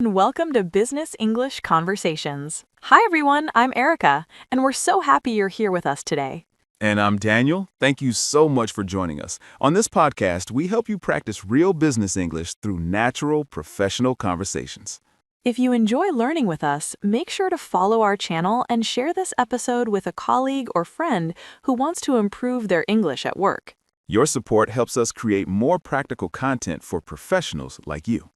and welcome to Business English Conversations. Hi everyone, I'm Erica, and we're so happy you're here with us today. And I'm Daniel. Thank you so much for joining us. On this podcast, we help you practice real business English through natural, professional conversations. If you enjoy learning with us, make sure to follow our channel and share this episode with a colleague or friend who wants to improve their English at work. Your support helps us create more practical content for professionals like you.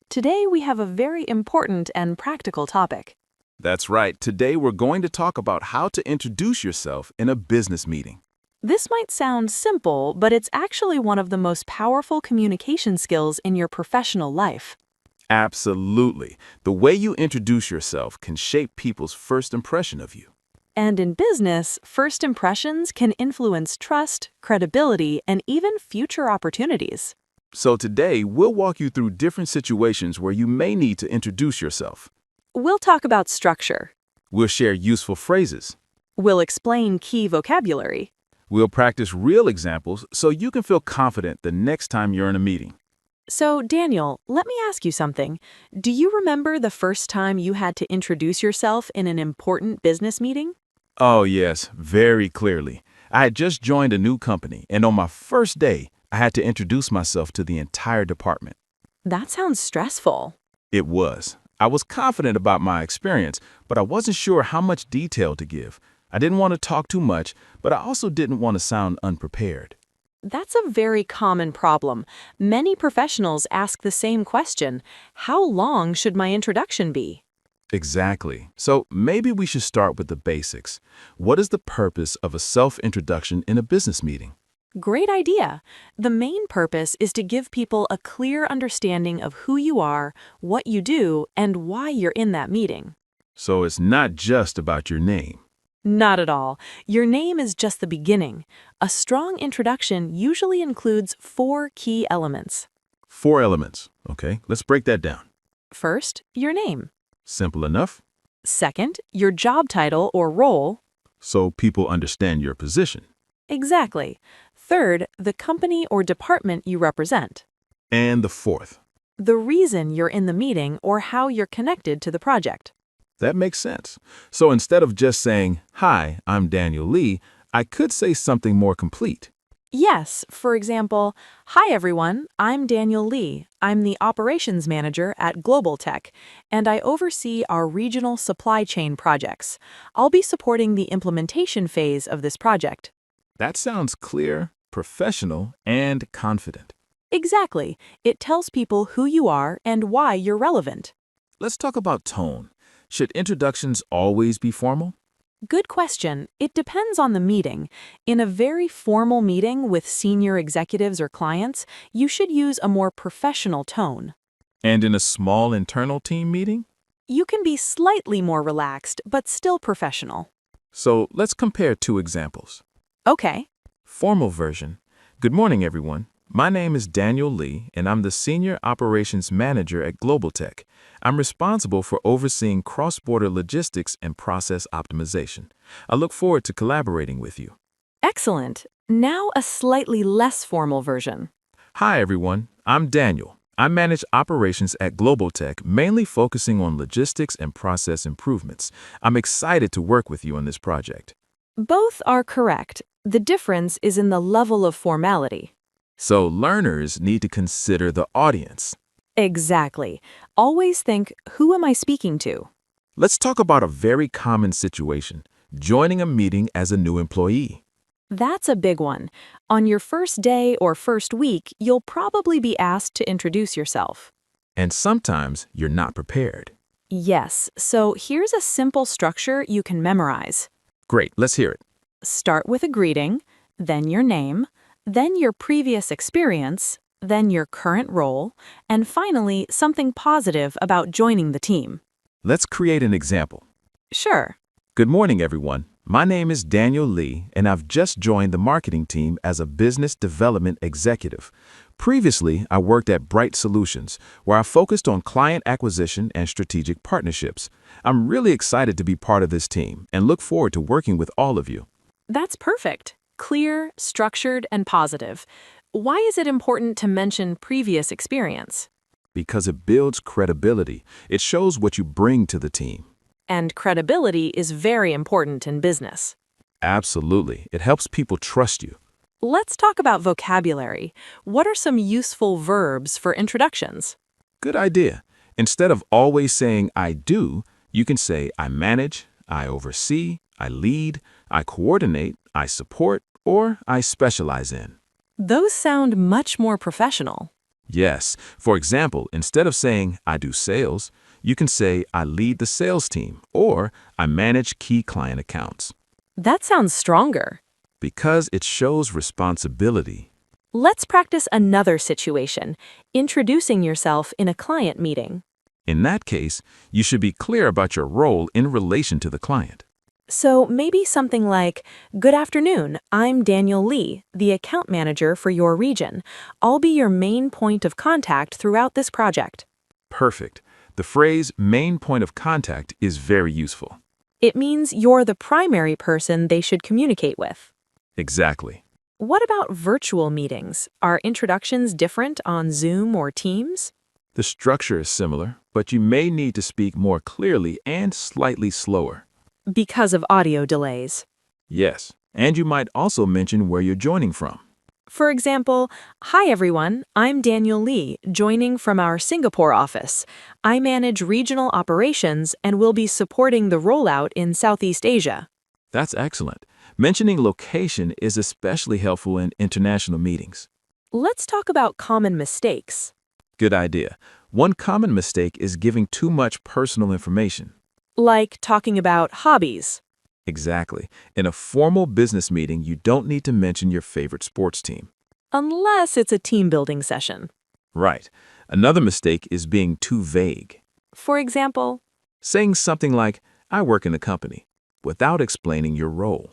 Today we have a very important and practical topic. That's right. Today, we're going to talk about how to introduce yourself in a business meeting. This might sound simple, but it's actually one of the most powerful communication skills in your professional life. Absolutely. The way you introduce yourself can shape people's first impression of you. And in business, first impressions can influence trust, credibility, and even future opportunities. So today, we'll walk you through different situations where you may need to introduce yourself. We'll talk about structure. We'll share useful phrases. We'll explain key vocabulary. We'll practice real examples so you can feel confident the next time you're in a meeting. So, Daniel, let me ask you something. Do you remember the first time you had to introduce yourself in an important business meeting? Oh, yes, very clearly. I had just joined a new company, and on my first day, I had to introduce myself to the entire department. That sounds stressful. It was. I was confident about my experience, but I wasn't sure how much detail to give. I didn't want to talk too much, but I also didn't want to sound unprepared. That's a very common problem. Many professionals ask the same question: how long should my introduction be? Exactly. So maybe we should start with the basics. What is the purpose of a self-introduction in a business meeting? Great idea. The main purpose is to give people a clear understanding of who you are, what you do, and why you're in that meeting. So it's not just about your name. Not at all. Your name is just the beginning. A strong introduction usually includes 4 key elements. 4 elements. Okay, let's break that down. First, your name. Simple enough, Second, your job title or role. so people understand your position. Exactly. Third, the company or department you represent. And the 4th. The reason you're in the meeting or how you're connected to the project. That makes sense. So instead of just saying, "Hi, I'm Daniel Lee," I could say something more complete. Yes, for example, "Hi everyone, I'm Daniel Lee. I'm the operations manager at Global Tech, and I oversee our regional supply chain projects. I'll be supporting the implementation phase of this project." That sounds clear, professional, and confident. Exactly. It tells people who you are and why you're relevant. Let's talk about tone. Should introductions always be formal? Good question. It depends on the meeting. In a very formal meeting with senior executives or clients, you should use a more professional tone. And in a small internal team meeting? You can be slightly more relaxed, but still professional. So let's compare 2 examples. Okay. Formal version. Good morning, everyone. My name is Daniel Lee, and I'm the Senior Operations Manager at Global Tech. I'm responsible for overseeing cross-border logistics and process optimization. I look forward to collaborating with you. Excellent. Now a slightly less formal version. Hi, everyone. I'm Daniel. I manage operations at Global Tech, mainly focusing on logistics and process improvements. I'm excited to work with you on this project. Both are correct. The difference is in the level of formality. So learners need to consider the audience. Exactly. Always think, who am I speaking to? Let's talk about a very common situation, joining a meeting as a new employee. That's a big one. On your first day or first week, you'll probably be asked to introduce yourself. And sometimes you're not prepared. Yes, so here's a simple structure you can memorize. Great, let's hear it. Start with a greeting, then your name, then your previous experience, then your current role, and finally, something positive about joining the team. Let's create an example. Sure. Good morning, everyone. My name is Daniel Lee, and I've just joined the marketing team as a business development executive. Previously, I worked at Bright Solutions, where I focused on client acquisition and strategic partnerships. I'm really excited to be part of this team and look forward to working with all of you. That's perfect. Clear, structured, and positive. Why is it important to mention previous experience? Because it builds credibility. It shows what you bring to the team. And credibility is very important in business. Absolutely. It helps people trust you. Let's talk about vocabulary. What are some useful verbs for introductions? Good idea. Instead of always saying I do, you can say I manage, I oversee, I lead, I coordinate, I support, or I specialize in. Those sound much more professional. Yes. For example, instead of saying I do sales, you can say I lead the sales team or I manage key client accounts. That sounds stronger. Because it shows responsibility. Let's practice another situation, introducing yourself in a client meeting. In that case, you should be clear about your role in relation to the client. So maybe something like, "Good afternoon, I'm Daniel Lee, the account manager for your region. I'll be your main point of contact throughout this project." Perfect. The phrase main point of contact is very useful. It means you're the primary person they should communicate with. Exactly. What about virtual meetings? Are introductions different on Zoom or Teams? The structure is similar, but you may need to speak more clearly and slightly slower. Because of audio delays. Yes, and you might also mention where you're joining from. For example, "Hi everyone, I'm Daniel Lee, joining from our Singapore office. I manage regional operations and will be supporting the rollout in Southeast Asia." That's excellent. Mentioning location is especially helpful in international meetings. Let's talk about common mistakes. Good idea. One common mistake is giving too much personal information. Like talking about hobbies. Exactly. In a formal business meeting, you don't need to mention your favorite sports team. Unless it's a team building session. Right. Another mistake is being too vague. For example, Saying something like, I work in the company, without explaining your role.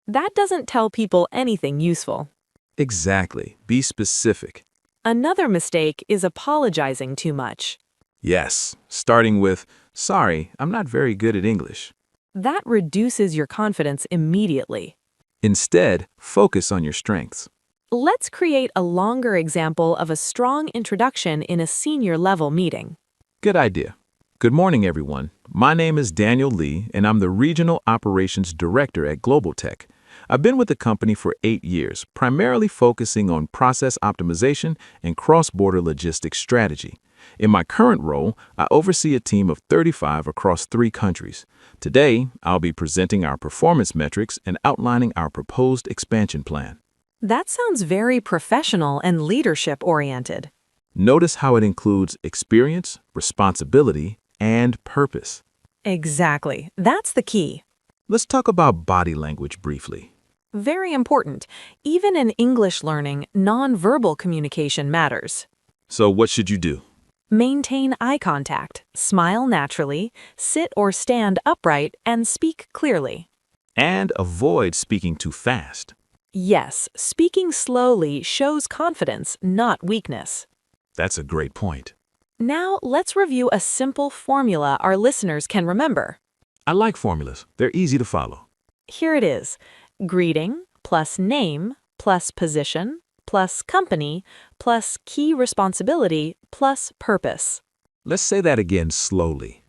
that doesn't tell people anything useful. Exactly. Be specific. Another mistake is apologizing too much. Yes. Starting with, sorry, I'm not very good at English. That reduces your confidence immediately. Instead, focus on your strengths. Let's create a longer example of a strong introduction in a senior level meeting. Good idea. Good morning, everyone. My name is Daniel Lee, and I'm the Regional Operations Director at Global Tech. I've been with the company for 8 years, primarily focusing on process optimization and cross-border logistics strategy. In my current role, I oversee a team of 35 across 3 countries. Today, I'll be presenting our performance metrics and outlining our proposed expansion plan. That sounds very professional and leadership-oriented. Notice how it includes experience, responsibility, and purpose. Exactly. That's the key. Let's talk about body language briefly. Very important. Even in English learning, nonverbal communication matters. So what should you do? Maintain eye contact, smile naturally, sit or stand upright, and speak clearly. And avoid speaking too fast. Yes, speaking slowly shows confidence, not weakness. That's a great point. Now, let's review a simple formula our listeners can remember. I like formulas. They're easy to follow. Here it is. Greeting plus name plus position plus company plus key responsibility plus purpose. Let's say that again slowly.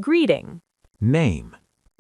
Greeting, Name,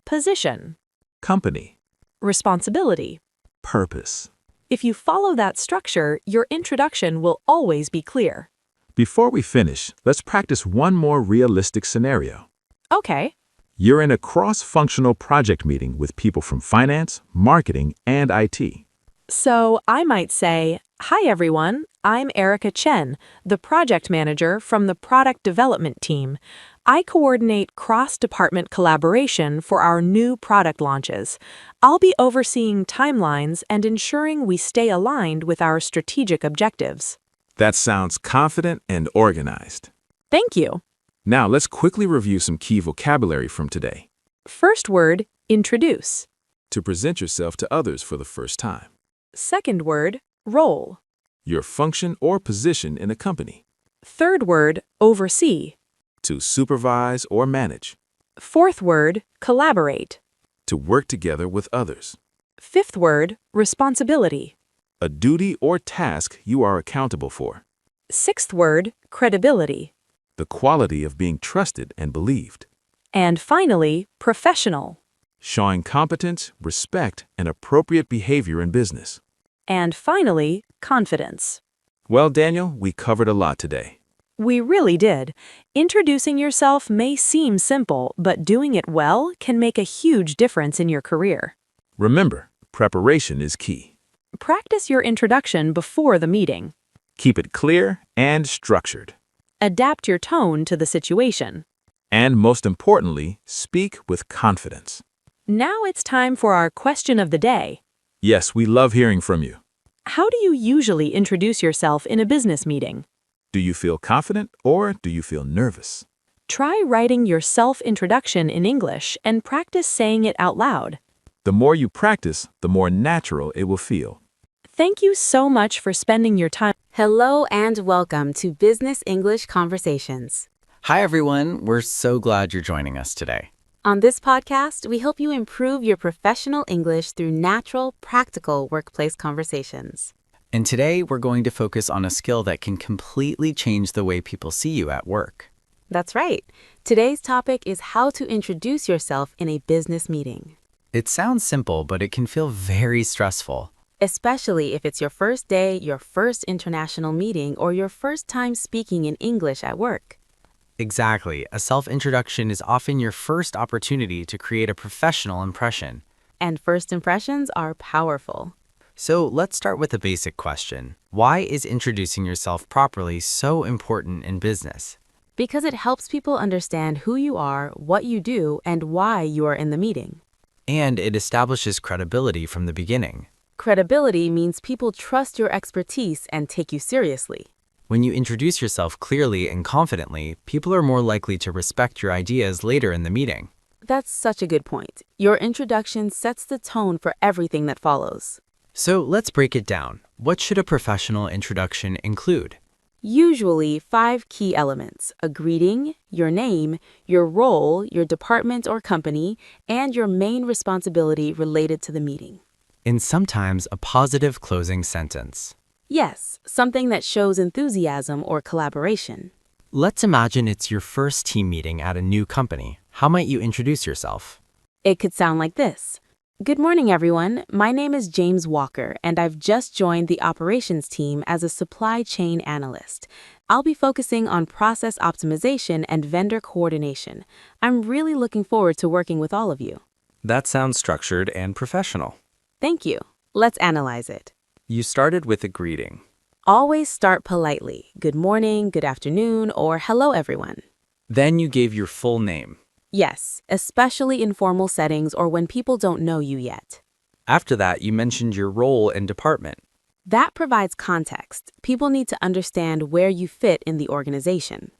position, company, responsibility. purpose. If you follow that structure, your introduction will always be clear. Before we finish, let's practice one more realistic scenario. Okay. You're in a cross-functional project meeting with people from finance, marketing, and IT. So I might say, "Hi everyone, I'm Erica Chen, the project manager from the product development team. I coordinate cross-department collaboration for our new product launches. I'll be overseeing timelines and ensuring we stay aligned with our strategic objectives." That sounds confident and organized. Thank you. Now let's quickly review some key vocabulary from today. First word, introduce. To present yourself to others for the first time. Second word, role. Your function or position in a company. Third word, oversee. To supervise or manage. Fourth word, collaborate. To work together with others. Fifth word, responsibility. A duty or task you are accountable for. Sixth word, credibility. the quality of being trusted and believed. And finally, professional. Showing competence, respect, and appropriate behavior in business. And finally, confidence. Well, Daniel, we covered a lot today. We really did. Introducing yourself may seem simple, but doing it well can make a huge difference in your career. Remember, preparation is key. Practice your introduction before the meeting. Keep it clear and structured. Adapt your tone to the situation. And most importantly, speak with confidence. Now it's time for our question of the day. Yes, we love hearing from you. How do you usually introduce yourself in a business meeting? Do you feel confident or do you feel nervous? Try writing your self-introduction in English and practice saying it out loud. The more you practice, the more natural it will feel. Thank you so much for spending your time. Hello and welcome to Business English Conversations. Hi, everyone. We're so glad you're joining us today. On this podcast, we help you improve your professional English through natural, practical workplace conversations. And today, we're going to focus on a skill that can completely change the way people see you at work. That's right. Today's topic is how to introduce yourself in a business meeting, It sounds simple, but it can feel very stressful. especially if it's your first day, your first international meeting, or your first time speaking in English at work. Exactly. A self-introduction is often your first opportunity to create a professional impression. And first impressions are powerful. So let's start with a basic question. Why is introducing yourself properly so important in business? Because it helps people understand who you are, what you do, and why you are in the meeting. And it establishes credibility from the beginning. Credibility means people trust your expertise and take you seriously. When you introduce yourself clearly and confidently, people are more likely to respect your ideas later in the meeting. That's such a good point. Your introduction sets the tone for everything that follows. So let's break it down. What should a professional introduction include? Usually 5 key elements: a greeting, your name, your role, your department or company, and your main responsibility related to the meeting. And sometimes a positive closing sentence. Yes, something that shows enthusiasm or collaboration. Let's imagine it's your first team meeting at a new company. How might you introduce yourself? It could sound like this. Good morning, everyone. My name is James Walker, and I've just joined the operations team as a supply chain analyst. I'll be focusing on process optimization and vendor coordination. I'm really looking forward to working with all of you. That sounds structured and professional. Thank you. Let's analyze it. You started with a greeting. Always start politely. Good morning, good afternoon, or hello, everyone. Then you gave your full name. Yes, especially in formal settings or when people don't know you yet. After that, you mentioned your role and department. That provides context. People need to understand where you fit in the organization.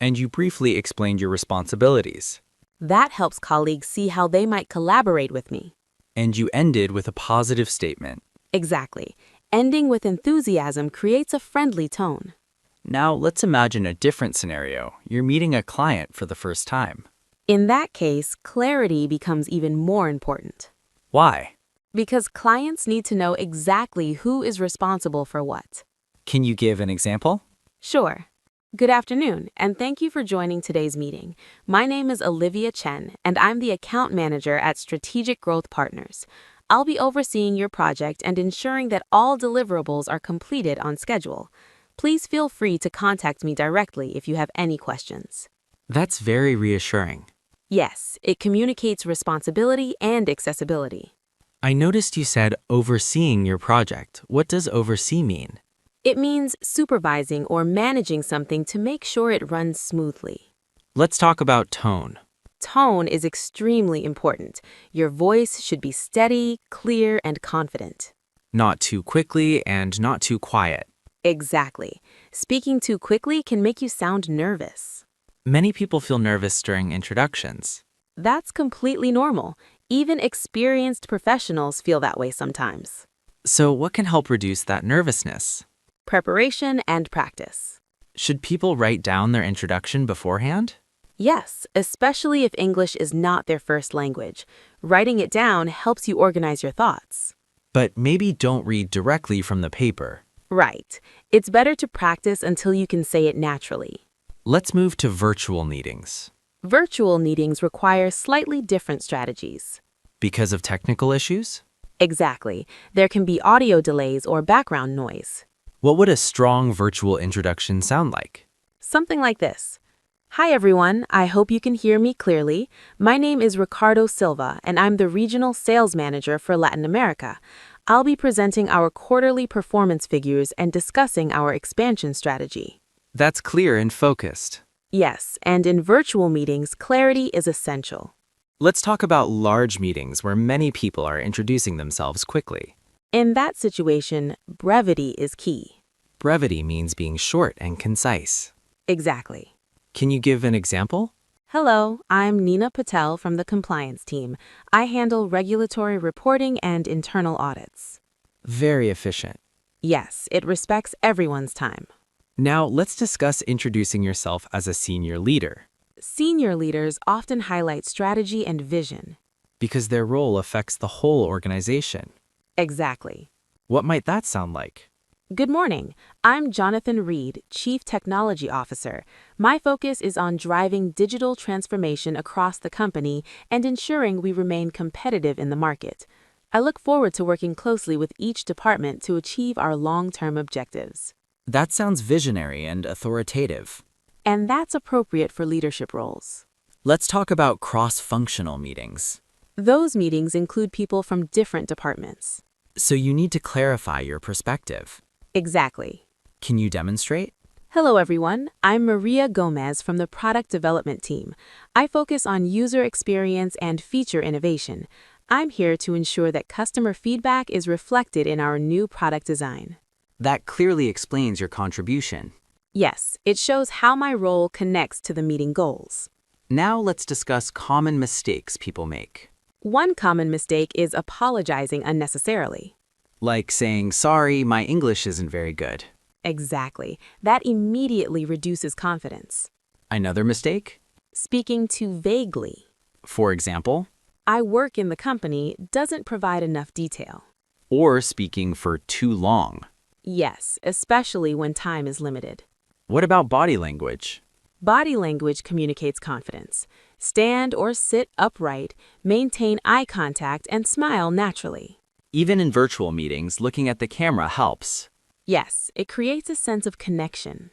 And you briefly explained your responsibilities. That helps colleagues see how they might collaborate with me. And you ended with a positive statement. Exactly. Ending with enthusiasm creates a friendly tone. Now, let's imagine a different scenario. You're meeting a client for the first time. In that case, clarity becomes even more important. Why? Because clients need to know exactly who is responsible for what. Can you give an example? Sure. Good afternoon, and thank you for joining today's meeting. My name is Olivia Chen, and I'm the account manager at Strategic Growth Partners. I'll be overseeing your project and ensuring that all deliverables are completed on schedule. Please feel free to contact me directly if you have any questions. That's very reassuring. Yes, it communicates responsibility and accessibility. I noticed you said overseeing your project. What does oversee mean? It means supervising or managing something to make sure it runs smoothly. Let's talk about tone. Tone is extremely important. Your voice should be steady, clear, and confident. Not too quickly and not too quiet. Exactly. Speaking too quickly can make you sound nervous. Many people feel nervous during introductions. That's completely normal. Even experienced professionals feel that way sometimes. So what can help reduce that nervousness? Preparation and practice. Should people write down their introduction beforehand? Yes, especially if English is not their first language. Writing it down helps you organize your thoughts. But maybe don't read directly from the paper. Right. It's better to practice until you can say it naturally. Let's move to virtual meetings. Virtual meetings require slightly different strategies. Because of technical issues? Exactly. There can be audio delays or background noise. What would a strong virtual introduction sound like? Something like this. Hi everyone, I hope you can hear me clearly. My name is Ricardo Silva, and I'm the Regional Sales Manager for Latin America. I'll be presenting our quarterly performance figures and discussing our expansion strategy. That's clear and focused. Yes, and in virtual meetings, clarity is essential. Let's talk about large meetings where many people are introducing themselves quickly. In that situation, brevity is key. Brevity means being short and concise. Exactly. Can you give an example? Hello, I'm Nina Patel from the compliance team. I handle regulatory reporting and internal audits. Very efficient. Yes, it respects everyone's time. Now, let's discuss introducing yourself as a senior leader, Senior leaders often highlight strategy and vision. because their role affects the whole organization. Exactly. What might that sound like? Good morning. I'm Jonathan Reed, Chief Technology Officer. My focus is on driving digital transformation across the company and ensuring we remain competitive in the market. I look forward to working closely with each department to achieve our long-term objectives. That sounds visionary and authoritative. And that's appropriate for leadership roles. Let's talk about cross-functional meetings. Those meetings include people from different departments. So you need to clarify your perspective. Exactly. Can you demonstrate? Hello everyone, I'm Maria Gomez from the Product Development Team. I focus on user experience and feature innovation. I'm here to ensure that customer feedback is reflected in our new product design. That clearly explains your contribution. Yes, it shows how my role connects to the meeting goals. Now let's discuss common mistakes people make. One common mistake is apologizing unnecessarily. Like saying, sorry, my English isn't very good. Exactly. That immediately reduces confidence. Another mistake? Speaking too vaguely. For example, I work in the company doesn't provide enough detail. or speaking for too long. Yes, especially when time is limited. What about body language? Body language communicates confidence. Stand or sit upright, maintain eye contact, and smile naturally. Even in virtual meetings, looking at the camera helps. Yes, it creates a sense of connection.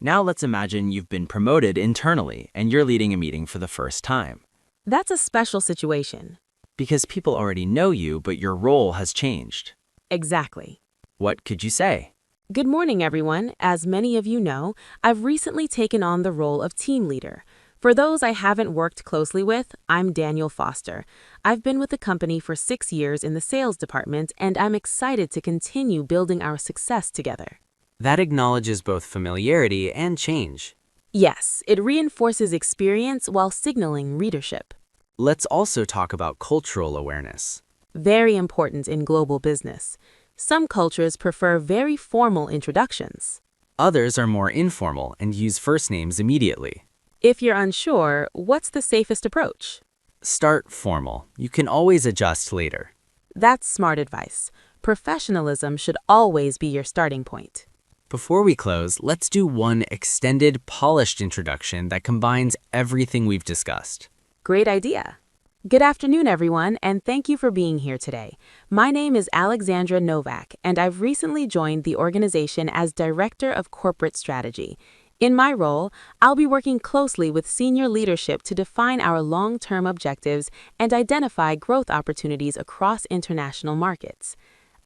Now let's imagine you've been promoted internally and you're leading a meeting for the first time. That's a special situation. Because people already know you, but your role has changed. Exactly. What could you say? Good morning, everyone. As many of you know, I've recently taken on the role of team leader. For those I haven't worked closely with, I'm Daniel Foster. I've been with the company for 6 years in the sales department, and I'm excited to continue building our success together. That acknowledges both familiarity and change. Yes, it reinforces experience while signaling leadership. Let's also talk about cultural awareness. Very important in global business. Some cultures prefer very formal introductions. Others are more informal and use first names immediately. If you're unsure, what's the safest approach? Start formal. You can always adjust later. That's smart advice. Professionalism should always be your starting point. Before we close, let's do one extended, polished introduction that combines everything we've discussed. Great idea. Good afternoon, everyone, and thank you for being here today. My name is Alexandra Novak, and I've recently joined the organization as Director of Corporate Strategy. In my role, I'll be working closely with senior leadership to define our long-term objectives and identify growth opportunities across international markets.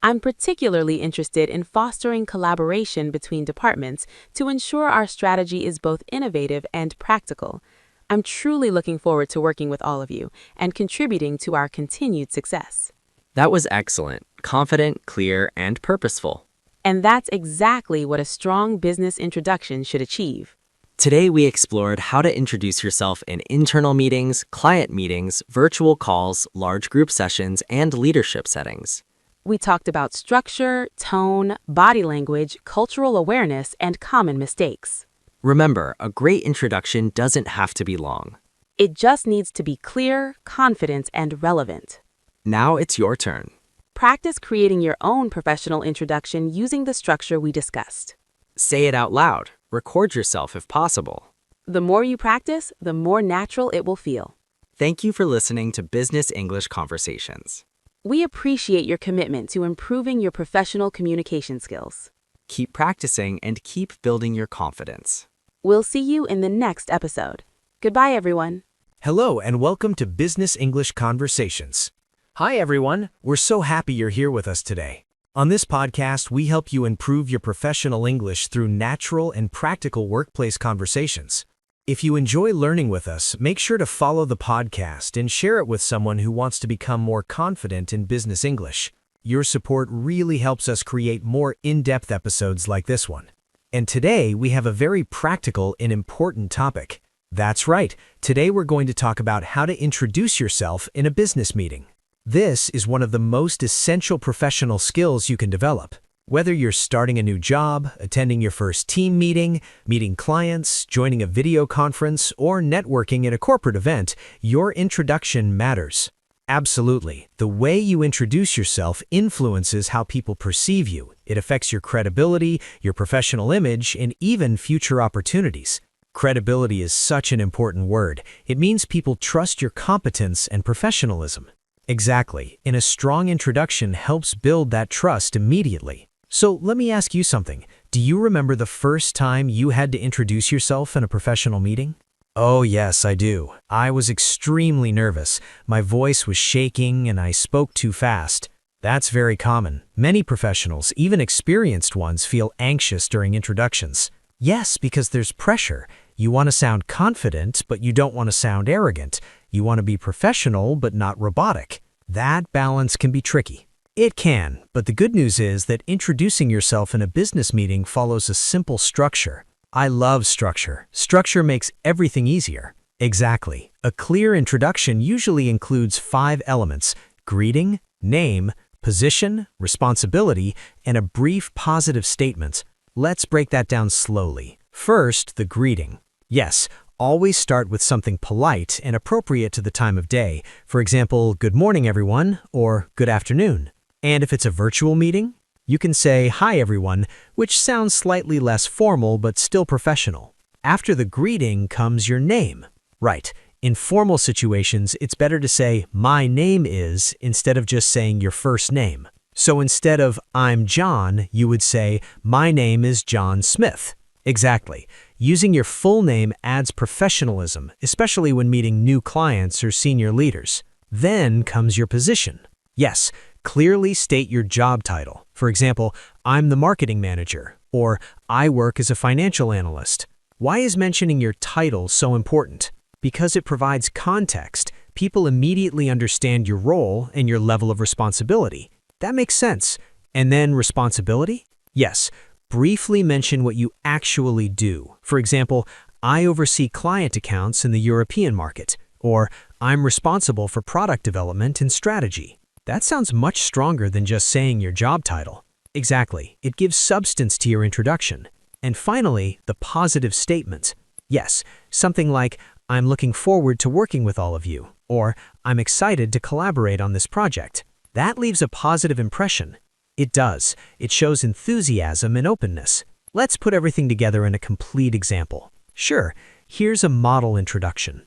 I'm particularly interested in fostering collaboration between departments to ensure our strategy is both innovative and practical. I'm truly looking forward to working with all of you and contributing to our continued success. That was excellent, confident, clear, and purposeful. And that's exactly what a strong business introduction should achieve. Today, we explored how to introduce yourself in internal meetings, client meetings, virtual calls, large group sessions, and leadership settings. We talked about structure, tone, body language, cultural awareness, and common mistakes. Remember, a great introduction doesn't have to be long. It just needs to be clear, confident, and relevant. Now it's your turn. Practice creating your own professional introduction using the structure we discussed. Say it out loud. Record yourself if possible. The more you practice, the more natural it will feel. Thank you for listening to Business English Conversations. We appreciate your commitment to improving your professional communication skills. Keep practicing and keep building your confidence. We'll see you in the next episode. Goodbye, everyone. Hello and welcome to Business English Conversations. Hi everyone, we're so happy you're here with us today. On this podcast, we help you improve your professional English through natural and practical workplace conversations. If you enjoy learning with us, make sure to follow the podcast and share it with someone who wants to become more confident in business English. Your support really helps us create more in-depth episodes like this one. And today, we have a very practical and important topic. That's right, today we're going to talk about how to introduce yourself in a business meeting. This is one of the most essential professional skills you can develop. Whether you're starting a new job, attending your first team meeting, meeting clients, joining a video conference, or networking at a corporate event, your introduction matters. Absolutely. The way you introduce yourself influences how people perceive you. It affects your credibility, your professional image, and even future opportunities. Credibility is such an important word. It means people trust your competence and professionalism. Exactly, and a strong introduction helps build that trust immediately. So let me ask you something. Do you remember the first time you had to introduce yourself in a professional meeting? Oh yes, I do. I was extremely nervous. My voice was shaking and I spoke too fast. That's very common. Many professionals, even experienced ones, feel anxious during introductions. Yes, because there's pressure. You want to sound confident, but you don't want to sound arrogant. You want to be professional, but not robotic. That balance can be tricky. It can, but the good news is that introducing yourself in a business meeting follows a simple structure. I love structure. Structure makes everything easier. Exactly. A clear introduction usually includes 5 elements: greeting, name, position, responsibility, and a brief positive statement. Let's break that down slowly. First, the greeting. Yes, always start with something polite and appropriate to the time of day. For example, good morning everyone, or good afternoon. And if it's a virtual meeting, you can say hi everyone, which sounds slightly less formal but still professional. After the greeting comes your name. Right, in formal situations, it's better to say my name is instead of just saying your first name. So instead of I'm John, you would say my name is John Smith. Exactly. Using your full name adds professionalism, especially when meeting new clients or senior leaders. Then comes your position. Yes, clearly state your job title. For example, I'm the marketing manager, or I work as a financial analyst. Why is mentioning your title so important? Because it provides context. People immediately understand your role and your level of responsibility. That makes sense. And then responsibility? Yes. Briefly mention what you actually do. For example, I oversee client accounts in the European market, or I'm responsible for product development and strategy. That sounds much stronger than just saying your job title. Exactly. It gives substance to your introduction. And finally, the positive statement. Yes, something like, I'm looking forward to working with all of you, or I'm excited to collaborate on this project. That leaves a positive impression. It does. It shows enthusiasm and openness. Let's put everything together in a complete example. Sure, here's a model introduction.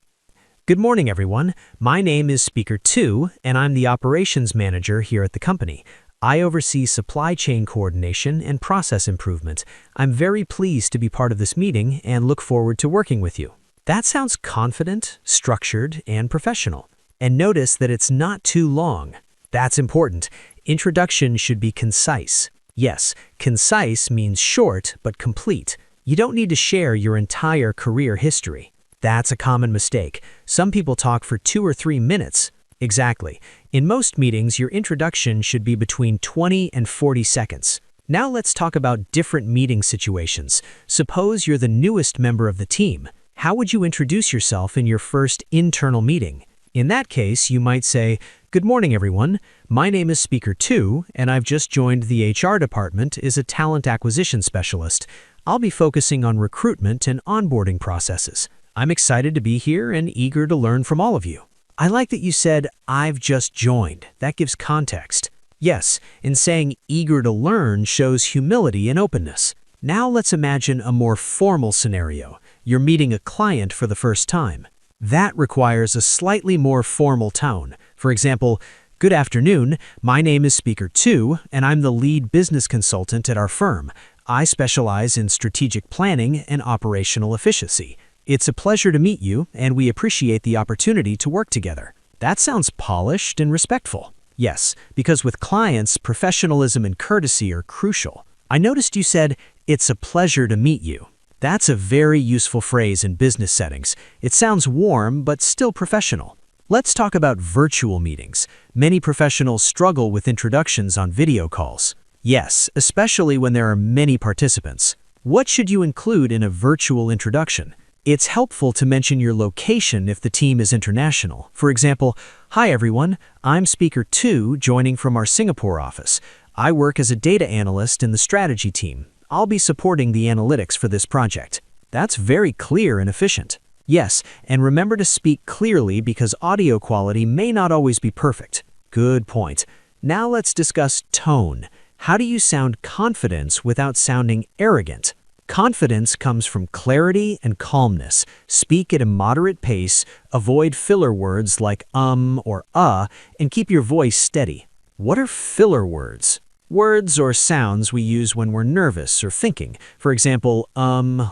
Good morning, everyone. My name is Speaker 2, and I'm the operations manager here at the company. I oversee supply chain coordination and process improvement. I'm very pleased to be part of this meeting and look forward to working with you. That sounds confident, structured, and professional. And notice that it's not too long. That's important. Introduction should be concise. Yes, concise means short but complete. You don't need to share your entire career history. That's a common mistake. Some people talk for 2 or 3 minutes. Exactly. In most meetings, your introduction should be between 20 and 40 seconds. Now let's talk about different meeting situations. Suppose you're the newest member of the team. How would you introduce yourself in your first internal meeting? In that case, you might say, good morning, everyone. My name is Speaker 2, and I've just joined the HR department as a talent acquisition specialist. I'll be focusing on recruitment and onboarding processes. I'm excited to be here and eager to learn from all of you. I like that you said, I've just joined. That gives context. Yes, and saying eager to learn shows humility and openness. Now let's imagine a more formal scenario. you're meeting a client for the first time. That requires a slightly more formal tone. For example, "Good afternoon, my name is Speaker 2, and I'm the lead business consultant at our firm. I specialize in strategic planning and operational efficiency. It's a pleasure to meet you, and we appreciate the opportunity to work together." That sounds polished and respectful. Yes, because with clients, professionalism and courtesy are crucial. I noticed you said, "It's a pleasure to meet you." That's a very useful phrase in business settings. It sounds warm, but still professional. Let's talk about virtual meetings. Many professionals struggle with introductions on video calls. Yes, especially when there are many participants. What should you include in a virtual introduction? It's helpful to mention your location if the team is international. For example, "Hi everyone, I'm Speaker 2 joining from our Singapore office. I work as a data analyst in the strategy team. I'll be supporting the analytics for this project." That's very clear and efficient. Yes, and remember to speak clearly because audio quality may not always be perfect. Good point. Now let's discuss tone. How do you sound confident without sounding arrogant? Confidence comes from clarity and calmness. Speak at a moderate pace, avoid filler words like or and keep your voice steady. What are filler words? Words or sounds we use when we're nervous or thinking. For example,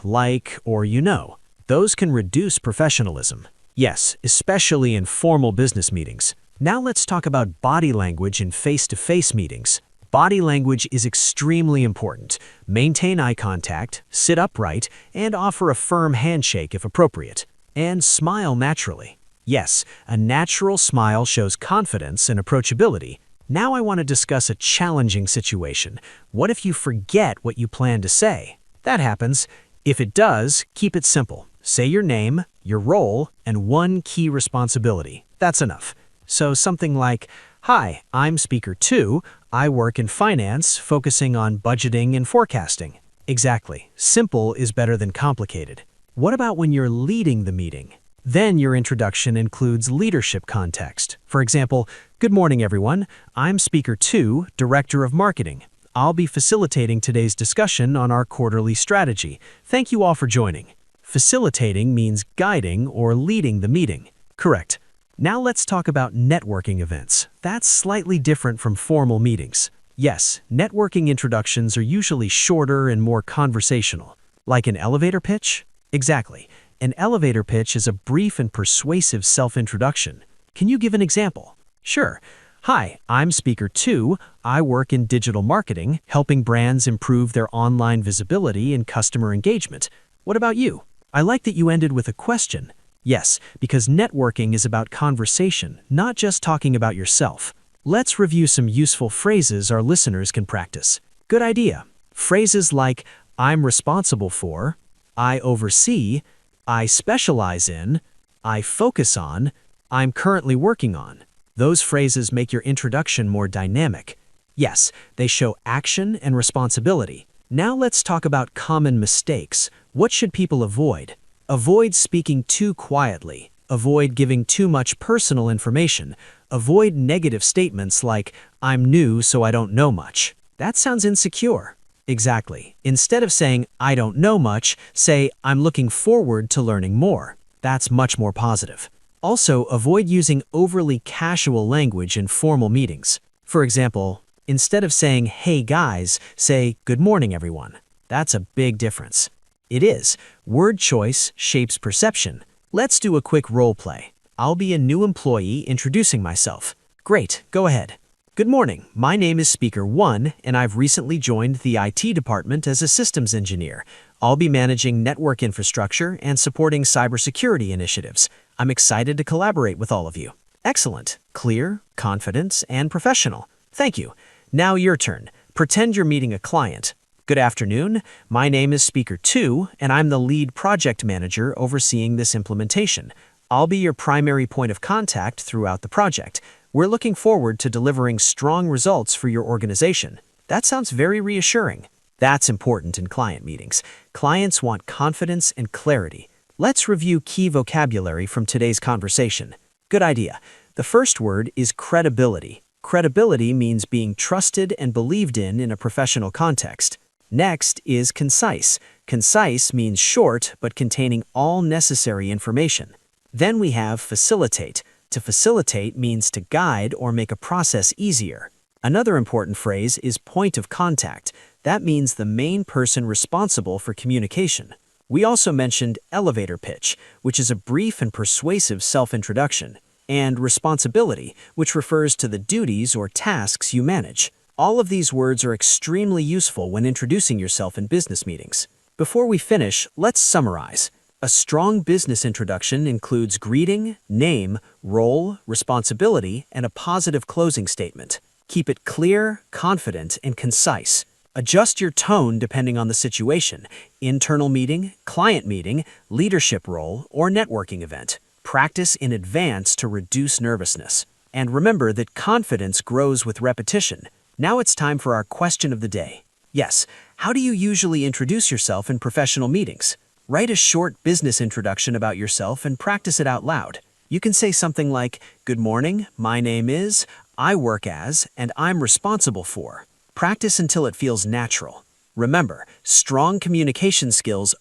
like, or you know. Those can reduce professionalism. Yes, especially in formal business meetings. Now let's talk about body language in face-to-face meetings. Body language is extremely important. Maintain eye contact, sit upright, and offer a firm handshake if appropriate. And smile naturally. Yes, a natural smile shows confidence and approachability. Now I want to discuss a challenging situation. What if you forget what you plan to say? That happens. If it does, keep it simple. Say your name, your role, and one key responsibility. That's enough. So something like, "Hi, I'm Speaker 2. I work in finance, focusing on budgeting and forecasting." Exactly. Simple is better than complicated. What about when you're leading the meeting? Then your introduction includes leadership context. For example, "Good morning, everyone. I'm Speaker 2, Director of Marketing. I'll be facilitating today's discussion on our quarterly strategy. Thank you all for joining." Facilitating means guiding or leading the meeting. Correct. Now let's talk about networking events. That's slightly different from formal meetings. Yes, networking introductions are usually shorter and more conversational. Like an elevator pitch? Exactly. An elevator pitch is a brief and persuasive self-introduction. Can you give an example? Sure. "Hi, I'm Speaker 2. I work in digital marketing, helping brands improve their online visibility and customer engagement. What about you?" I like that you ended with a question. Yes, because networking is about conversation, not just talking about yourself. Let's review some useful phrases our listeners can practice. Good idea. Phrases like, "I'm responsible for," "I oversee," "I specialize in," "I focus on," "I'm currently working on." Those phrases make your introduction more dynamic. Yes, they show action and responsibility. Now let's talk about common mistakes. What should people avoid? Avoid speaking too quietly. Avoid giving too much personal information. Avoid negative statements like, "I'm new, so I don't know much." That sounds insecure. Exactly. Instead of saying, "I don't know much," say, "I'm looking forward to learning more." That's much more positive. Also, avoid using overly casual language in formal meetings. For example, instead of saying, "Hey guys," say, "Good morning, everyone." That's a big difference. It is. Word choice shapes perception. Let's do a quick role play. I'll be a new employee introducing myself. Great, go ahead. "Good morning, my name is Speaker 1, and I've recently joined the IT department as a systems engineer. I'll be managing network infrastructure and supporting cybersecurity initiatives. I'm excited to collaborate with all of you." Excellent. Clear, confident, and professional. Thank you. Now your turn. Pretend you're meeting a client. "Good afternoon. My name is Speaker 2, and I'm the lead project manager overseeing this implementation. I'll be your primary point of contact throughout the project. We're looking forward to delivering strong results for your organization." That sounds very reassuring. That's important in client meetings. Clients want confidence and clarity. Let's review key vocabulary from today's conversation. Good idea. The first word is credibility. Credibility means being trusted and believed in a professional context. Next is concise. Concise means short but containing all necessary information. Then we have facilitate. To facilitate means to guide or make a process easier. Another important phrase is point of contact. That means the main person responsible for communication. We also mentioned elevator pitch, which is a brief and persuasive self-introduction, and responsibility, which refers to the duties or tasks you manage. All of these words are extremely useful when introducing yourself in business meetings. Before we finish, let's summarize. A strong business introduction includes greeting, name, role, responsibility, and a positive closing statement. Keep it clear, confident, and concise. Adjust your tone depending on the situation: internal meeting, client meeting, leadership role, or networking event. Practice in advance to reduce nervousness. And remember that confidence grows with repetition. Now it's time for our question of the day. Yes, how do you usually introduce yourself in professional meetings? Write a short business introduction about yourself and practice it out loud. You can say something like, "Good morning, my name is, I work as, and I'm responsible for." Practice until it feels natural. Remember, strong communication skills.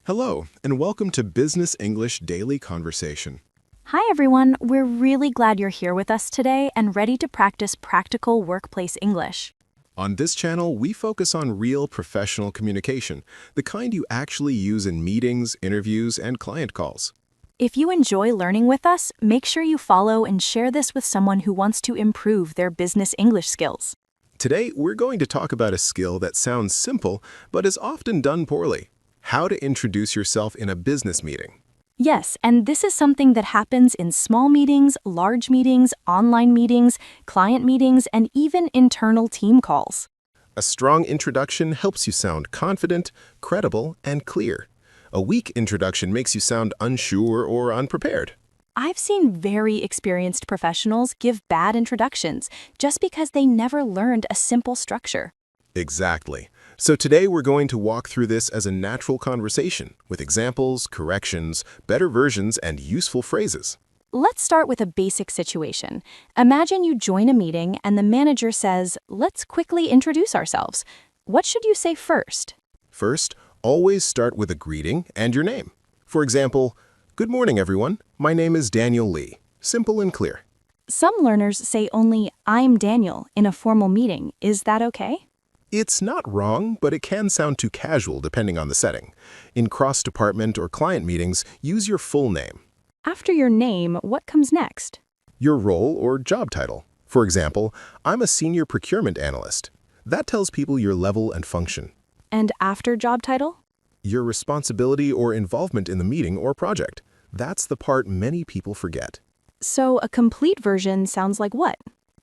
Hello, and welcome to Business English Daily Conversation. Hi everyone, we're really glad you're here with us today and ready to practice practical workplace English. On this channel, we focus on real professional communication, the kind you actually use in meetings, interviews, and client calls. If you enjoy learning with us, make sure you follow and share this with someone who wants to improve their business English skills. Today, we're going to talk about a skill that sounds simple, but is often done poorly: how to introduce yourself in a business meeting. Yes, and this is something that happens in small meetings, large meetings, online meetings, client meetings, and even internal team calls. A strong introduction helps you sound confident, credible, and clear. A weak introduction makes you sound unsure or unprepared. I've seen very experienced professionals give bad introductions just because they never learned a simple structure. Exactly. So today we're going to walk through this as a natural conversation with examples, corrections, better versions, and useful phrases. Let's start with a basic situation. Imagine you join a meeting and the manager says, "Let's quickly introduce ourselves." What should you say first? First, always start with a greeting and your name. For example, "Good morning, everyone. My name is Daniel Lee." Simple and clear. Some learners say only, "I'm Daniel," in a formal meeting. Is that okay? It's not wrong, but it can sound too casual depending on the setting. In cross-department or client meetings, use your full name. After your name, what comes next? Your role or job title. For example, "I'm a senior procurement analyst." That tells people your level and function. And after job title? Your responsibility or involvement in the meeting or project. That's the part many people forget. So a complete version sounds like what?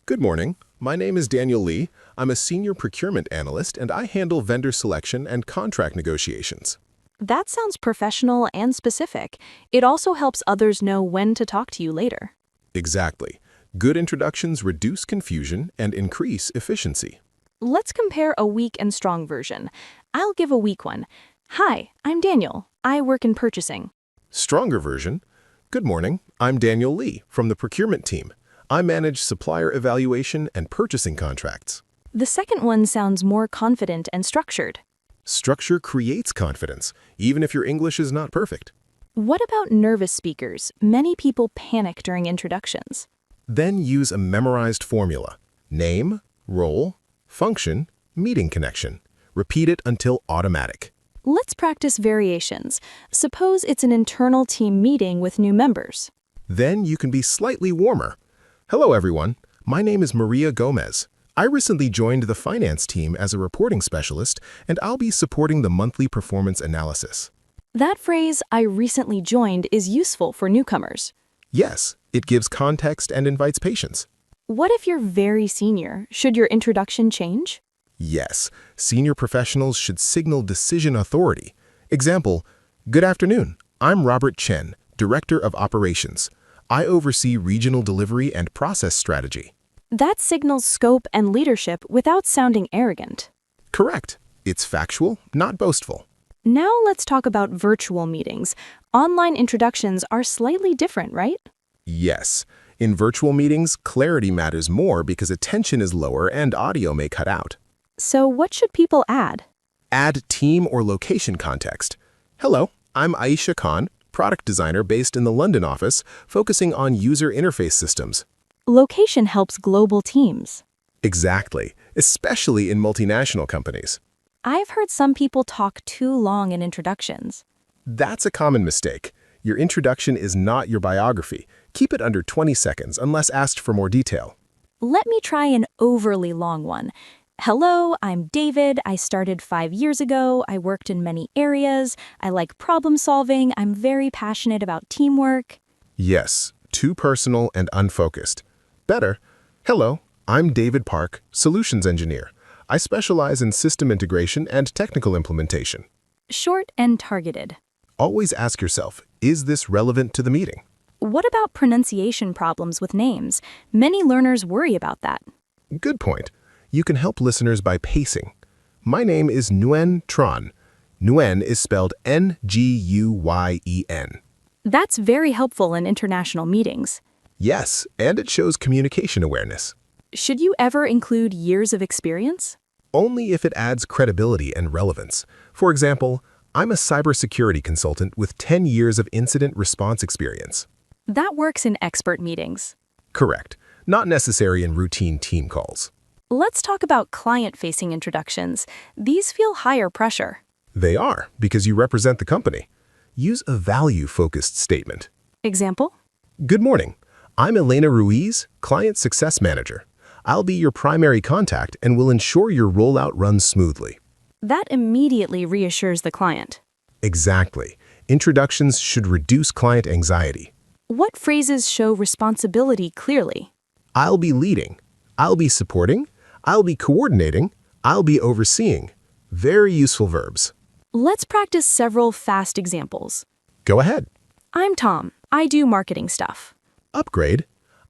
Good morning. My name is Daniel Lee. I'm a senior procurement analyst, and I handle vendor selection and contract negotiations. That sounds professional and specific. It also helps others know when to talk to you later. Exactly. Good introductions reduce confusion and increase efficiency. Let's compare a weak and strong version. I'll give a weak one. "Hi, I'm Daniel. I work in purchasing." Stronger version. Good morning. I'm Daniel Lee from the procurement team. I manage supplier evaluation and purchasing contracts. The second one sounds more confident and structured. Structure creates confidence, even if your English is not perfect. What about nervous speakers? Many people panic during introductions. Then use a memorized formula: name, role, function, meeting connection. Repeat it until automatic. Let's practice variations. Suppose it's an internal team meeting with new members. Then you can be slightly warmer. "Hello, everyone. My name is Maria Gomez. I recently joined the finance team as a reporting specialist, and I'll be supporting the monthly performance analysis." That phrase, "I recently joined," is useful for newcomers. Yes, it gives context and invites patience. What if you're very senior? Should your introduction change? Yes, senior professionals should signal decision authority. Example, "Good afternoon. I'm Robert Chen, Director of Operations. I oversee regional delivery and process strategy." That signals scope and leadership without sounding arrogant. Correct. It's factual, not boastful. Now let's talk about virtual meetings. Online introductions are slightly different, right? Yes. In virtual meetings, clarity matters more because attention is lower and audio may cut out. So what should people add? Add team or location context. Hello, I'm Aisha Khan, product designer based in the London office, focusing on user interface systems. Location helps global teams. Exactly, especially in multinational companies. I've heard some people talk too long in introductions. That's a common mistake. Your introduction is not your biography. Keep it under 20 seconds unless asked for more detail. Let me try an overly long one. Hello, I'm David. I started 5 years ago. I worked in many areas. I like problem solving. I'm very passionate about teamwork. Yes, too personal and unfocused. Better, hello, I'm David Park, solutions engineer. I specialize in system integration and technical implementation. Short and targeted. Always ask yourself, is this relevant to the meeting? What about pronunciation problems with names? Many learners worry about that. Good point. You can help listeners by pacing. My name is Nguyen Tran. Nguyen is spelled Nguyen. That's very helpful in international meetings. Yes, and it shows communication awareness. Should you ever include years of experience? Only if it adds credibility and relevance. For example, I'm a cybersecurity consultant with 10 years of incident response experience. That works in expert meetings. Correct. Not necessary in routine team calls. Let's talk about client-facing introductions. These feel higher pressure. They are, because you represent the company. Use a value-focused statement. Example? Good morning. I'm Elena Ruiz, Client Success Manager. I'll be your primary contact and will ensure your rollout runs smoothly. That immediately reassures the client. Exactly. Introductions should reduce client anxiety. What phrases show responsibility clearly? I'll be leading. I'll be supporting. I'll be coordinating. I'll be overseeing. Very useful verbs. Let's practice several fast examples. Go ahead. I'm Tom. I do marketing stuff. Upgrade.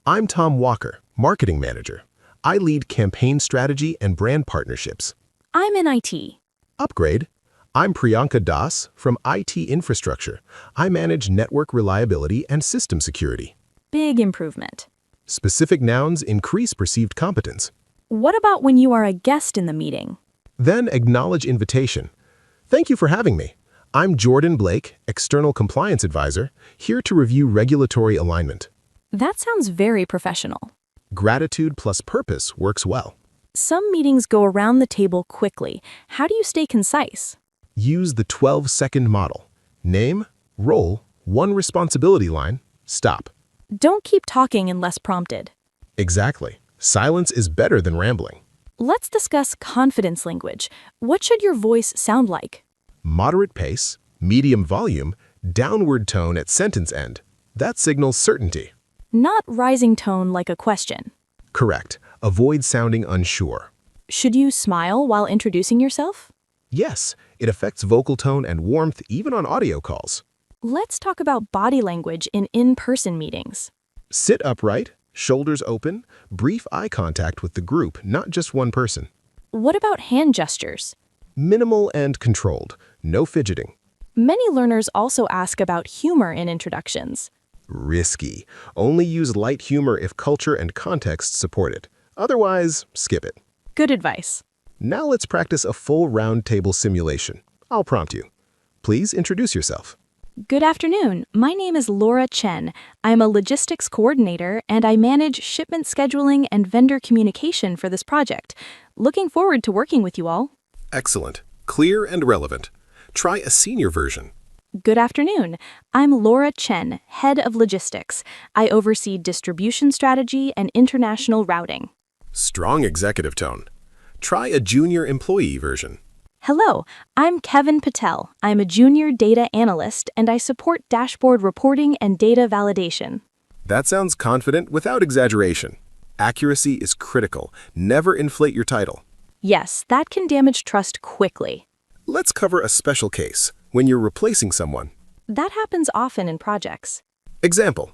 I'm Tom Walker, Marketing Manager. I lead campaign strategy and brand partnerships. I'm in IT. Upgrade. I'm Priyanka Das from IT Infrastructure. I manage network reliability and system security. Big improvement. Specific nouns increase perceived competence. What about when you are a guest in the meeting? Then acknowledge invitation. Thank you for having me. I'm Jordan Blake, External Compliance Advisor, here to review regulatory alignment. That sounds very professional. Gratitude plus purpose works well. Some meetings go around the table quickly. How do you stay concise? Use the 12-second model. Name, role, one responsibility line, stop. Don't keep talking unless prompted. Exactly. Silence is better than rambling. Let's discuss confidence language. What should your voice sound like? Moderate pace, medium volume, downward tone at sentence end. That signals certainty. Not rising tone like a question. Correct. Avoid sounding unsure. Should you smile while introducing yourself? Yes, it affects vocal tone and warmth even on audio calls. Let's talk about body language in in-person meetings. Sit upright, shoulders open, brief eye contact with the group, not just one person. What about hand gestures? Minimal and controlled, no fidgeting. Many learners also ask about humor in introductions. Risky. Only use light humor if culture and context support it. Otherwise, skip it. Good advice. Now let's practice a full round table simulation. I'll prompt you. Please introduce yourself. Good afternoon. My name is Laura Chen. I'm a logistics coordinator and I manage shipment scheduling and vendor communication for this project. Looking forward to working with you all. Excellent. Clear and relevant. Try a senior version. Good afternoon. I'm Laura Chen, head of logistics. I oversee distribution strategy and international routing. Strong executive tone. Try a junior employee version. Hello, I'm Kevin Patel. I'm a junior data analyst and I support dashboard reporting and data validation. That sounds confident without exaggeration. Accuracy is critical. Never inflate your title. Yes, that can damage trust quickly. Let's cover a special case, when you're replacing someone. That happens often in projects. Example.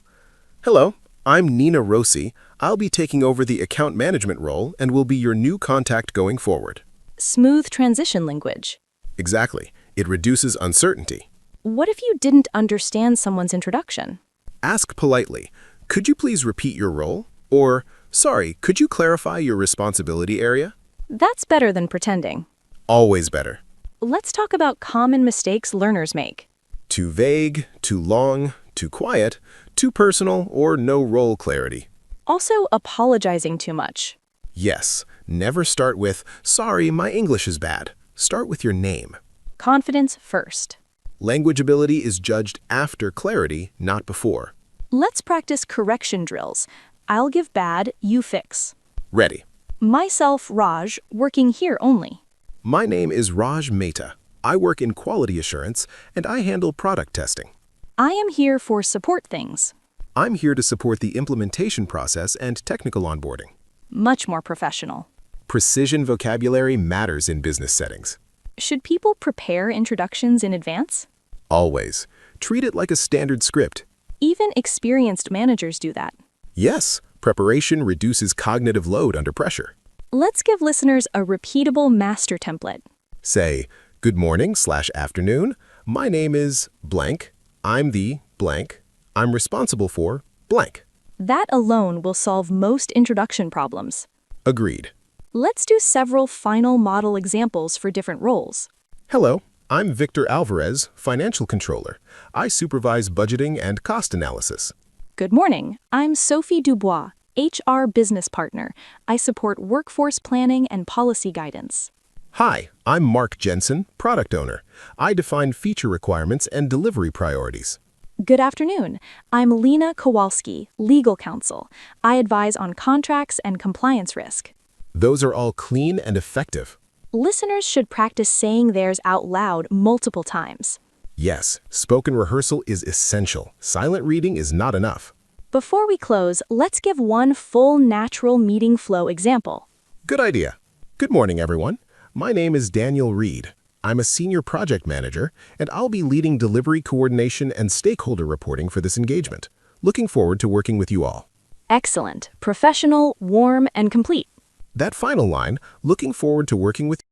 Hello, I'm Nina Rossi. I'll be taking over the account management role and will be your new contact going forward. Smooth transition language. Exactly. It reduces uncertainty. What if you didn't understand someone's introduction? Ask politely. Could you please repeat your role? Or, sorry, could you clarify your responsibility area? That's better than pretending. Always better. Let's talk about common mistakes learners make. Too vague, too long, too quiet, too personal, or no role clarity. Also, apologizing too much. Yes, never start with, sorry, my English is bad. Start with your name. Confidence first. Language ability is judged after clarity, not before. Let's practice correction drills. I'll give bad, you fix. Ready. Myself, Raj, working here only. My name is Raj Mehta. I work in quality assurance, and I handle product testing. I am here for support things. I'm here to support the implementation process and technical onboarding. Much more professional. Precision vocabulary matters in business settings. Should people prepare introductions in advance? Always. Treat it like a standard script. Even experienced managers do that. Yes, preparation reduces cognitive load under pressure. Let's give listeners a repeatable master template. Say, good morning/afternoon. My name is blank. I'm the blank. I'm responsible for blank. That alone will solve most introduction problems. Agreed. Let's do several final model examples for different roles. Hello, I'm Victor Alvarez, Financial Controller. I supervise budgeting and cost analysis. Good morning. I'm Sophie Dubois, HR Business Partner. I support workforce planning and policy guidance. Hi, I'm Mark Jensen, Product Owner. I define feature requirements and delivery priorities. Good afternoon. I'm Lena Kowalski, Legal Counsel. I advise on contracts and compliance risk. Those are all clean and effective. Listeners should practice saying theirs out loud multiple times. Yes, spoken rehearsal is essential. Silent reading is not enough. Before we close, let's give one full natural meeting flow example. Good idea. Good morning, everyone. My name is Daniel Reed. I'm a senior project manager, and I'll be leading delivery coordination and stakeholder reporting for this engagement. Looking forward to working with you all. Excellent. Professional, warm, and complete. That final line, looking forward to working with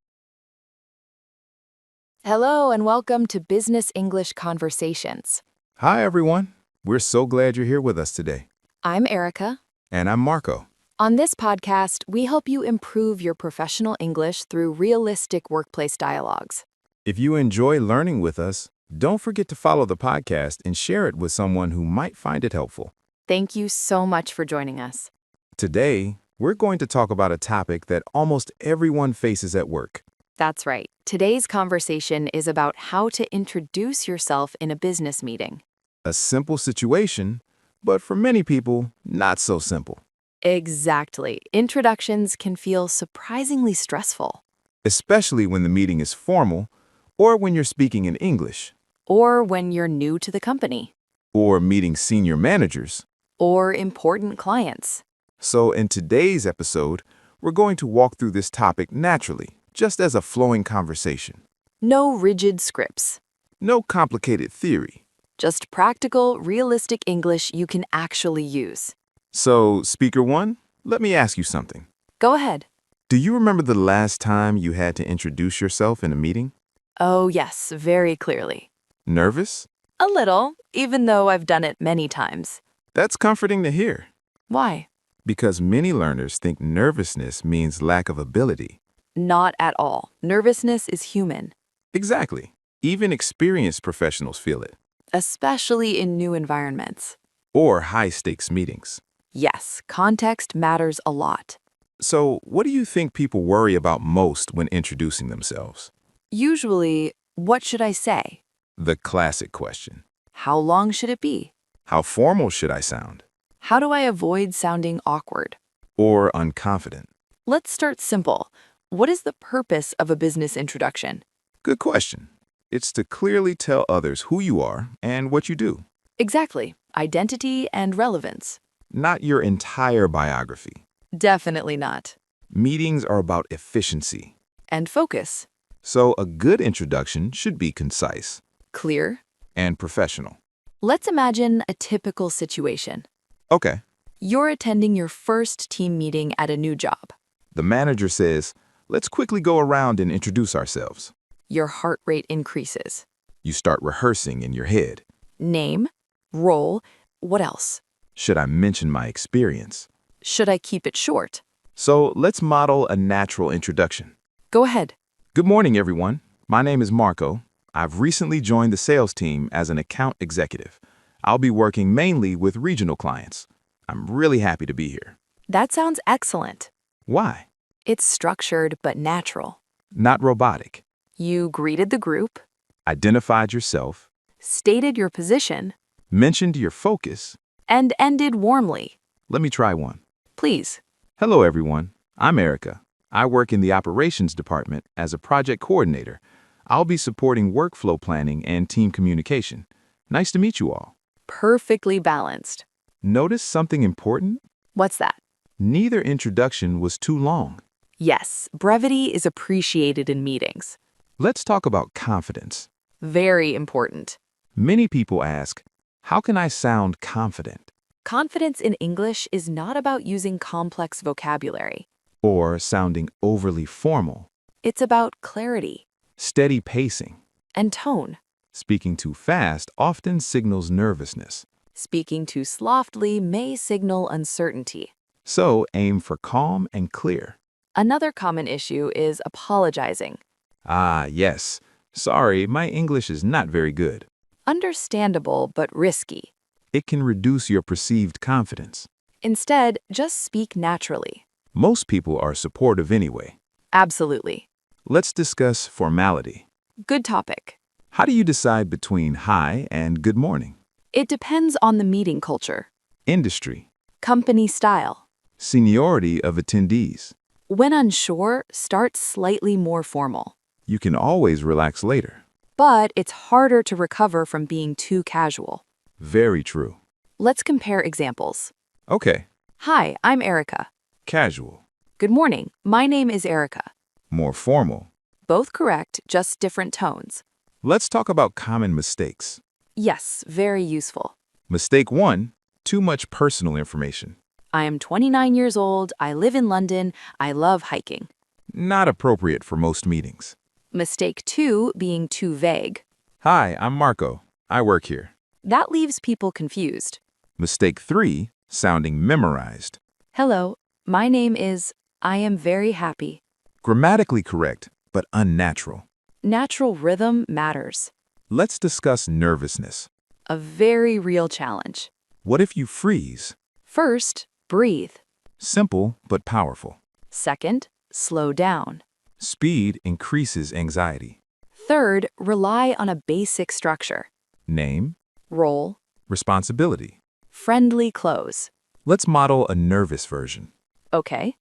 Hello and welcome to Business English Conversations. Hi, everyone. We're so glad you're here with us today. I'm Erica. And I'm Marco. On this podcast, we help you improve your professional English through realistic workplace dialogues. If you enjoy learning with us, don't forget to follow the podcast and share it with someone who might find it helpful. Thank you so much for joining us. Today, we're going to talk about a topic that almost everyone faces at work. That's right. Today's conversation is about how to introduce yourself in a business meeting. A simple situation, but for many people, not so simple. Exactly. Introductions can feel surprisingly stressful. Especially when the meeting is formal, or when you're speaking in English, Or when you're new to the company. or meeting senior managers. Or important clients. So in today's episode, we're going to walk through this topic naturally, just as a flowing conversation. No rigid scripts. No complicated theory. Just practical, realistic English you can actually use. So, speaker one, let me ask you something. Go ahead. Do you remember the last time you had to introduce yourself in a meeting? Oh, yes, very clearly. Nervous? A little, even though I've done it many times. That's comforting to hear, Why? because many learners think nervousness means lack of ability. Not at all. Nervousness is human, Exactly. Even experienced professionals feel it. especially in new environments. Or high-stakes meetings. Yes, context matters a lot. So, what do you think people worry about most when introducing themselves? Usually, what should I say? The classic question. How long should it be? How formal should I sound? How do I avoid sounding awkward? Or unconfident? Let's start simple. What is the purpose of a business introduction? Good question. It's to clearly tell others who you are and what you do, Exactly. Identity and relevance. not your entire biography. Definitely not. Meetings are about efficiency. And focus. So a good introduction should be concise Clear. and professional. Let's imagine a typical situation. Okay. You're attending your first team meeting at a new job. The manager says, let's quickly go around and introduce ourselves. Your heart rate increases. You start rehearsing in your head. Name, role, what else? Should I mention my experience? Should I keep it short? So let's model a natural introduction. Go ahead. Good morning, everyone. My name is Marco. I've recently joined the sales team as an account executive. I'll be working mainly with regional clients. I'm really happy to be here. That sounds excellent. Why? It's structured but natural. Not robotic. You greeted the group, Identified yourself, stated your position, mentioned your focus. and ended warmly. Let me try one. Please. Hello, everyone. I'm Erica. I work in the operations department as a project coordinator. I'll be supporting workflow planning and team communication. Nice to meet you all. Perfectly balanced. Notice something important? What's that? Neither introduction was too long. Yes, brevity is appreciated in meetings. Let's talk about confidence. Very important. Many people ask, how can I sound confident? Confidence in English is not about using complex vocabulary. Or sounding overly formal, It's about clarity steady pacing. and tone. Speaking too fast often signals nervousness. Speaking too softly may signal uncertainty. So aim for calm and clear. Another common issue is apologizing. Ah, yes. Sorry, my English is not very good. Understandable but risky. It can reduce your perceived confidence. Instead, just speak naturally. Most people are supportive anyway. Absolutely. Let's discuss formality. Good topic. How do you decide between hi and good morning? It depends on the meeting culture, Industry, company style. seniority of attendees. When unsure, start slightly more formal. You can always relax later. But it's harder to recover from being too casual. Very true. Let's compare examples. Okay, Hi, I'm Erica. casual, Good morning, my name is Erica. more formal. Both correct, just different tones. Let's talk about common mistakes. Yes, very useful. Mistake 1, too much personal information. I am 29 years old, I live in London, I love hiking. Not appropriate for most meetings. Mistake 2 being too vague. Hi, I'm Marco. I work here. That leaves people confused. Mistake 3, sounding memorized. Hello, my name is, I am very happy. Grammatically correct, but unnatural. Natural rhythm matters. Let's discuss nervousness. A very real challenge. What if you freeze? First, breathe. Simple, but powerful. Second, slow down. Speed increases anxiety. Third, rely on a basic structure. Name, Role, responsibility. friendly close. Let's model a nervous version. Okay.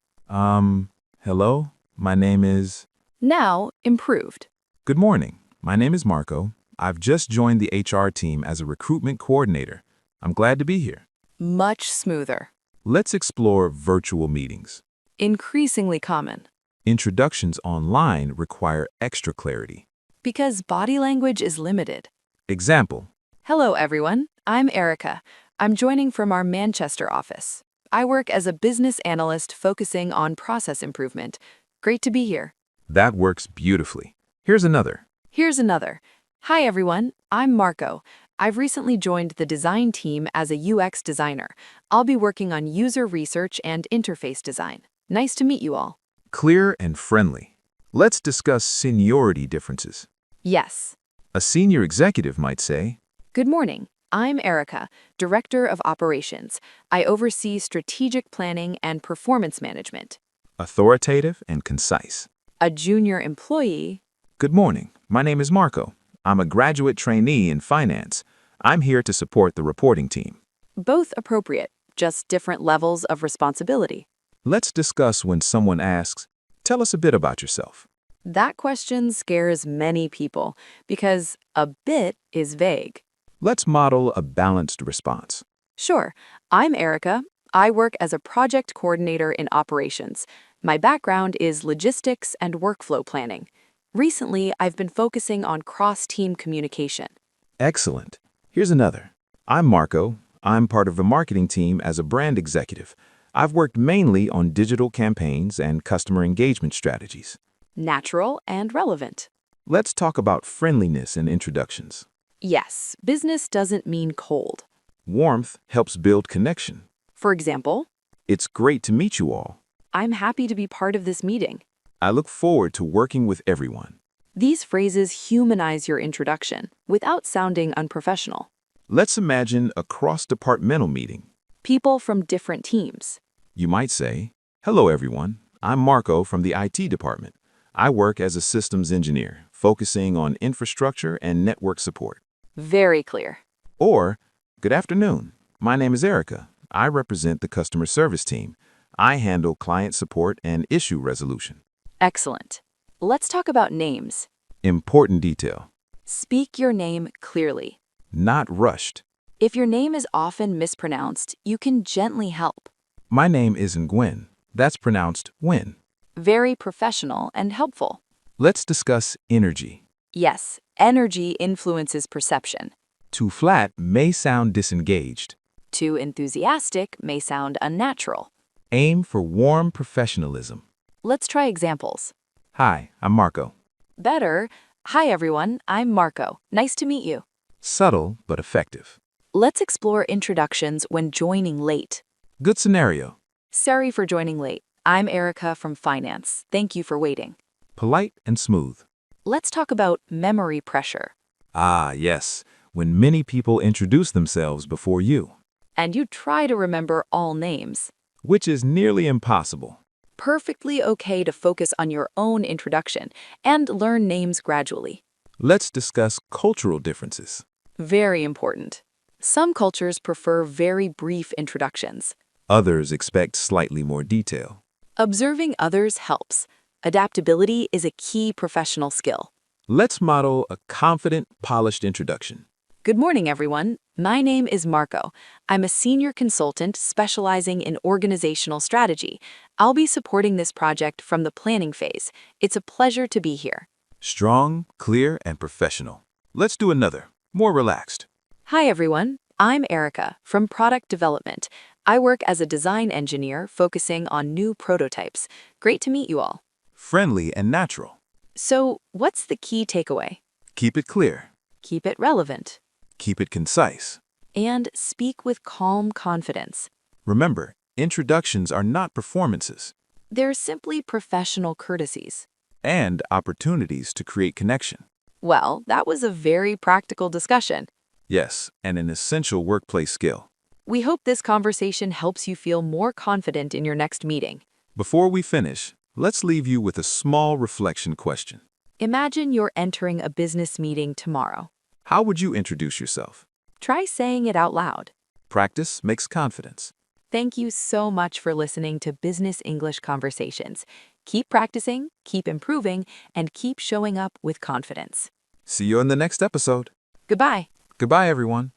Hello, my name is... Now, improved. Good morning. My name is Marco. I've just joined the HR team as a recruitment coordinator. I'm glad to be here. Much smoother. Let's explore virtual meetings. Increasingly common. Introductions online require extra clarity. Because body language is limited. Example, Hello, everyone. I'm Erica. I'm joining from our Manchester office. I work as a business analyst focusing on process improvement. Great to be here. that works beautifully. Here's another. Here's another. Hi, everyone. I'm Marco. I've recently joined the design team as a UX designer. I'll be working on user research and interface design. Nice to meet you all. Clear and friendly. Let's discuss seniority differences. Yes. A senior executive might say, Good morning. I'm Erica, Director of Operations. I oversee strategic planning and performance management. authoritative and concise. A junior employee. Good morning. My name is Marco. I'm a graduate trainee in finance. I'm here to support the reporting team. Both appropriate, just different levels of responsibility. Let's discuss when someone asks, tell us a bit about yourself. That question scares many people because a bit is vague. Let's model a balanced response. Sure, I'm Erica. I work as a project coordinator in operations. My background is logistics and workflow planning. Recently, I've been focusing on cross-team communication. Excellent. Here's another. I'm Marco. I'm part of the marketing team as a brand executive. I've worked mainly on digital campaigns and customer engagement strategies. Natural and relevant. Let's talk about friendliness in introductions. Yes, business doesn't mean cold. Warmth helps build connection. For example, It's great to meet you all. I'm happy to be part of this meeting. I look forward to working with everyone. These phrases humanize your introduction without sounding unprofessional. Let's imagine a cross-departmental meeting. People from different teams. You might say, "Hello everyone, I'm Marco from the IT department. I work as a systems engineer, focusing on infrastructure and network support." Very clear. Or, "Good afternoon, my name is Erica. I represent the customer service team. I handle client support and issue resolution." Excellent. Let's talk about names. Important detail. Speak your name clearly. Not rushed. If your name is often mispronounced, you can gently help. My name isn't Gwen. That's pronounced Win. Very professional and helpful. Let's discuss energy. Yes, energy influences perception. Too flat may sound disengaged. Too enthusiastic may sound unnatural. Aim for warm professionalism. Let's try examples. Hi, I'm Marco. Better, hi everyone, I'm Marco. Nice to meet you. Subtle but effective. Let's explore introductions when joining late. Good scenario. Sorry for joining late. I'm Erica from Finance. Thank you for waiting. Polite and smooth. Let's talk about memory pressure. Ah, yes, when many people introduce themselves before you, And you try to remember all names. which is nearly impossible. Perfectly okay to focus on your own introduction and learn names gradually. Let's discuss cultural differences. Very important. Some cultures prefer very brief introductions. Others expect slightly more detail. Observing others helps. Adaptability is a key professional skill. Let's model a confident, polished introduction. Good morning, everyone. My name is Marco. I'm a senior consultant specializing in organizational strategy. I'll be supporting this project from the planning phase. It's a pleasure to be here. Strong, clear, and professional. Let's do another, more relaxed. Hi, everyone. I'm Erica from Product Development. I work as a design engineer focusing on new prototypes. Great to meet you all. Friendly and natural. So, what's the key takeaway? Keep it clear. Keep it relevant. Keep it concise. And speak with calm confidence. Remember, introductions are not performances They're simply professional courtesies. and opportunities to create connection. Well, that was a very practical discussion. Yes, and an essential workplace skill. We hope this conversation helps you feel more confident in your next meeting. Before we finish, let's leave you with a small reflection question. Imagine you're entering a business meeting tomorrow. How would you introduce yourself? Try saying it out loud. Practice makes confidence. Thank you so much for listening to Business English Conversations. Keep practicing, keep improving, and keep showing up with confidence. See you in the next episode. Goodbye. Goodbye, everyone.